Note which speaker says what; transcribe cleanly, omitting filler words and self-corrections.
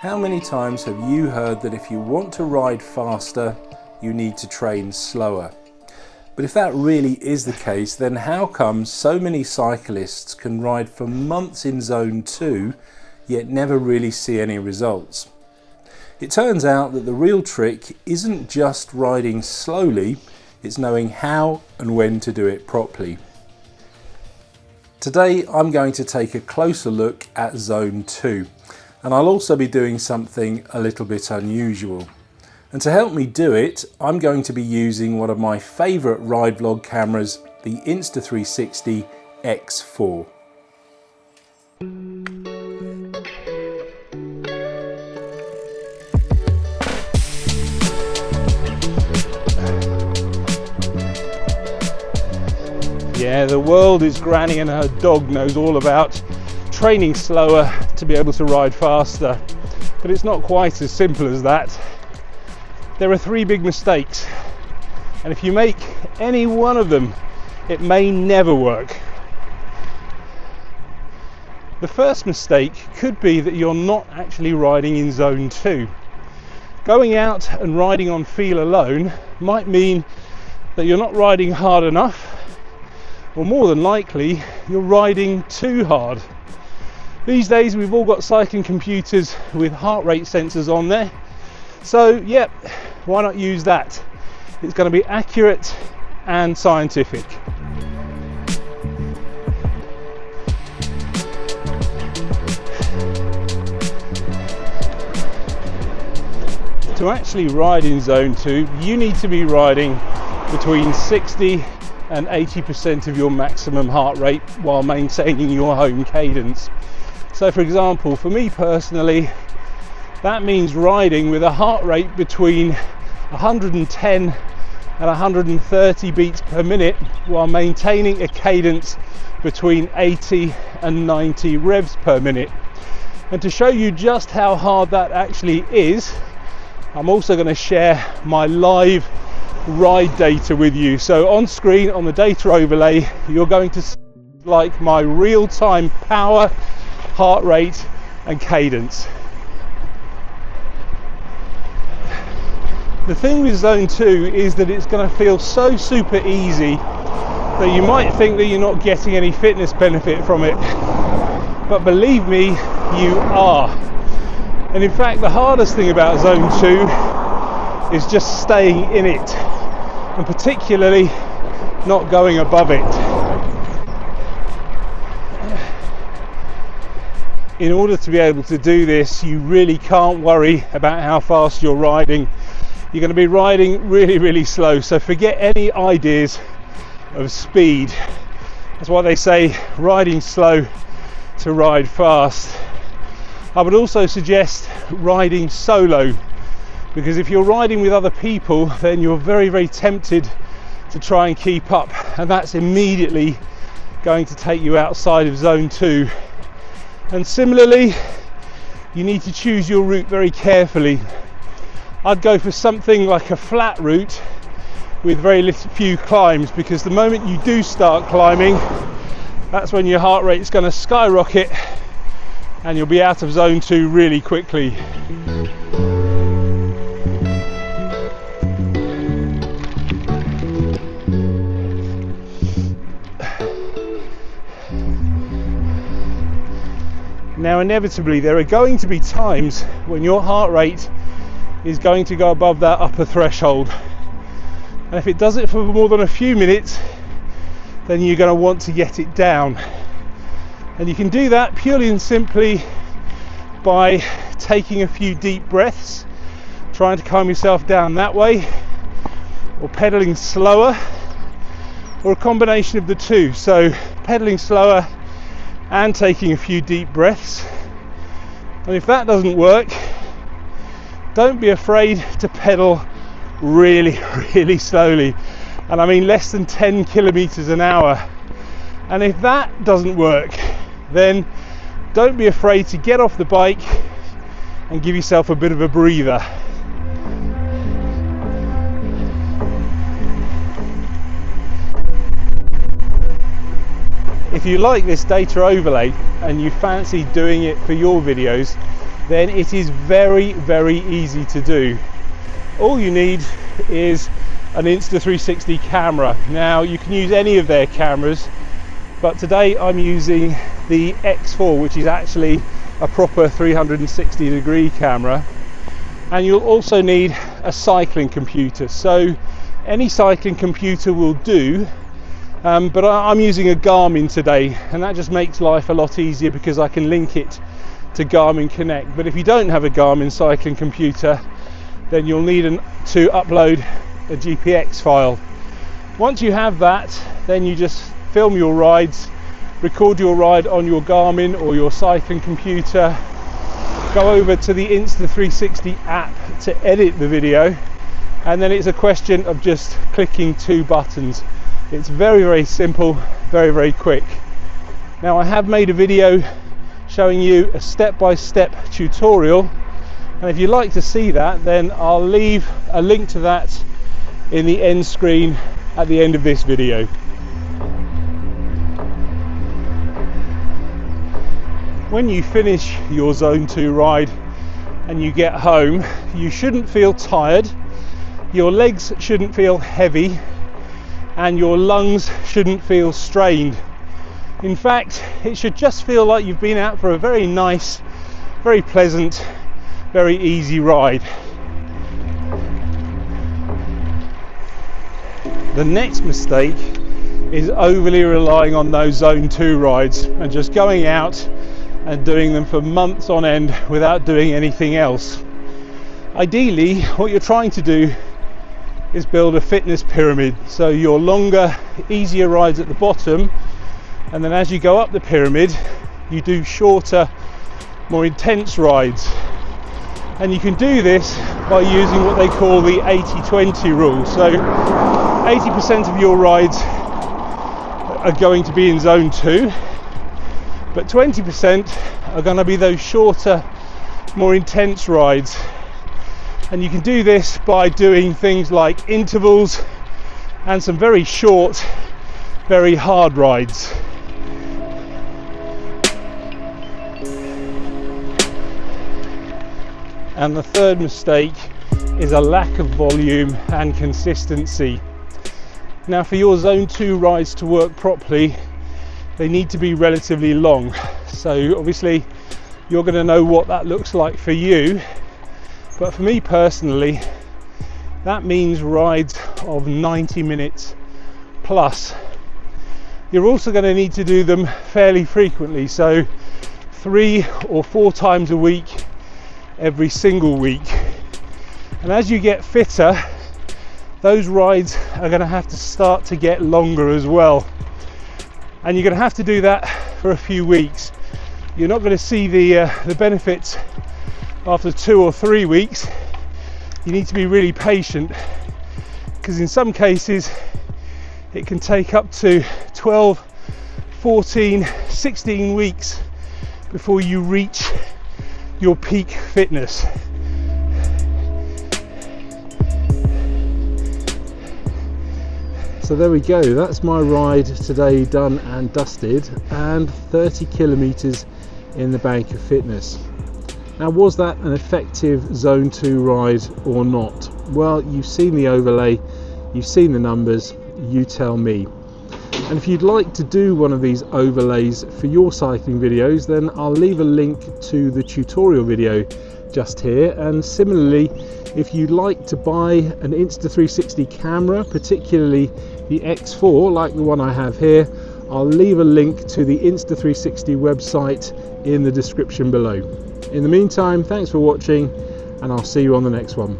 Speaker 1: How many times have you heard that if you want to ride faster, you need to train slower? But if that really is the case, then how come so many cyclists can ride for months in Zone 2, yet never really see any results? It turns out that the real trick isn't just riding slowly, it's knowing how and when to do it properly. Today I'm going to take a closer look at Zone 2, and I'll also be doing something a little bit unusual. And to help me do it, I'm going to be using one of my favourite ride vlog cameras, the Insta360 X4.
Speaker 2: Yeah, the world is granny and her dog knows all about training slower to be able to ride faster. But it's not quite as simple as that. There are three big mistakes, and if you make any one of them, it may never work. The first mistake could be that you're not actually riding in Zone 2. Going out and riding on feel alone might mean that you're not riding hard enough, or more than likely, you're riding too hard. These days we've all got cycling computers with heart rate sensors on there, so yep, why not use that? It's going to be accurate and scientific. To actually ride in Zone 2, you need to be riding between 60 and 80% of your maximum heart rate while maintaining your home cadence. So for example, for me personally, that means riding with a heart rate between 110 and 130 beats per minute while maintaining a cadence between 80 and 90 revs per minute. And to show you just how hard that actually is, I'm also going to share my live ride data with you. So on screen on the data overlay, you're going to see like my real-time power, heart rate and cadence. The thing with Zone 2 is that it's going to feel so super easy that you might think that you're not getting any fitness benefit from it, but believe me, you are. And in fact, the hardest thing about Zone 2 is just staying in it, and particularly not going above it. In order to be able to do this, you really can't worry about how fast you're riding. You're going to be riding really slow, so forget any ideas of speed. That's why they say riding slow to ride fast. I would also suggest riding solo, because if you're riding with other people, then you're very tempted to try and keep up, and that's immediately going to take you outside of Zone 2. And similarly, you need to choose your route very carefully. I'd go for something like a flat route with very few climbs, because the moment you do start climbing, that's when your heart rate is going to skyrocket and you'll be out of Zone 2 really quickly. Now inevitably there are going to be times when your heart rate is going to go above that upper threshold, and if it does it for more than a few minutes, then you're going to want to get it down. And you can do that purely and simply by taking a few deep breaths, trying to calm yourself down that way, or pedaling slower, or a combination of the two. So pedaling slower and taking a few deep breaths. And if that doesn't work, don't be afraid to pedal really slowly, and I mean less than 10 kilometers an hour. And if that doesn't work, then don't be afraid to get off the bike and give yourself a bit of a breather. If you like this data overlay and you fancy doing it for your videos, then it is very, very easy to do. All you need is an Insta360 camera. Now you can use any of their cameras, but today I'm using the X4, which is actually a proper 360 degree camera. And you'll also need a cycling computer, so any cycling computer will do, but I'm using a Garmin today, and that just makes life a lot easier because I can link it to Garmin Connect. But if you don't have a Garmin cycling computer, then you'll need to upload a GPX file. Once you have that, then you just film your rides, record your ride on your Garmin or your cycling computer, go over to the Insta360 app to edit the video, and then it's a question of just clicking 2 buttons. It's very, very simple, very, very quick. Now I have made a video showing you a step-by-step tutorial, and if you'd like to see that, then I'll leave a link to that in the end screen at the end of this video. When you finish your Zone 2 ride and you get home, you shouldn't feel tired, your legs shouldn't feel heavy, and your lungs shouldn't feel strained. In fact, it should just feel like you've been out for a very nice, very pleasant, very easy ride. The next mistake is overly relying on those Zone 2 rides and just going out and doing them for months on end without doing anything else. Ideally, what you're trying to do is build a fitness pyramid, so your longer, easier rides at the bottom, and then as you go up the pyramid, you do shorter, more intense rides. And you can do this by using what they call the 80-20 rule. So 80% of your rides are going to be in Zone 2, but 20% are going to be those shorter, more intense rides. And you can do this by doing things like intervals and some very short, very hard rides. And the third mistake is a lack of volume and consistency. Now, for your Zone 2 rides to work properly, they need to be relatively long. So obviously you're going to know what that looks like for you, but for me personally, that means rides of 90 minutes plus. You're also going to need to do them fairly frequently, so 3 or 4 times a week, every single week. And as you get fitter, those rides are going to have to start to get longer as well, and you're going to have to do that for a few weeks. You're not going to see the benefits after 2 or 3 weeks. You need to be really patient, because in some cases it can take up to 12, 14, 16 weeks before you reach your peak fitness. So there we go, that's my ride today done and dusted, and 30 kilometers in the bank of fitness. Now, was that an effective Zone 2 ride or not? Well, you've seen the overlay, you've seen the numbers, you tell me. And if you'd like to do one of these overlays for your cycling videos, then I'll leave a link to the tutorial video just here. And similarly, if you'd like to buy an Insta360 camera, particularly the X4 like the one I have here, I'll leave a link to the Insta360 website in the description below. In the meantime, thanks for watching, and I'll see you on the next one.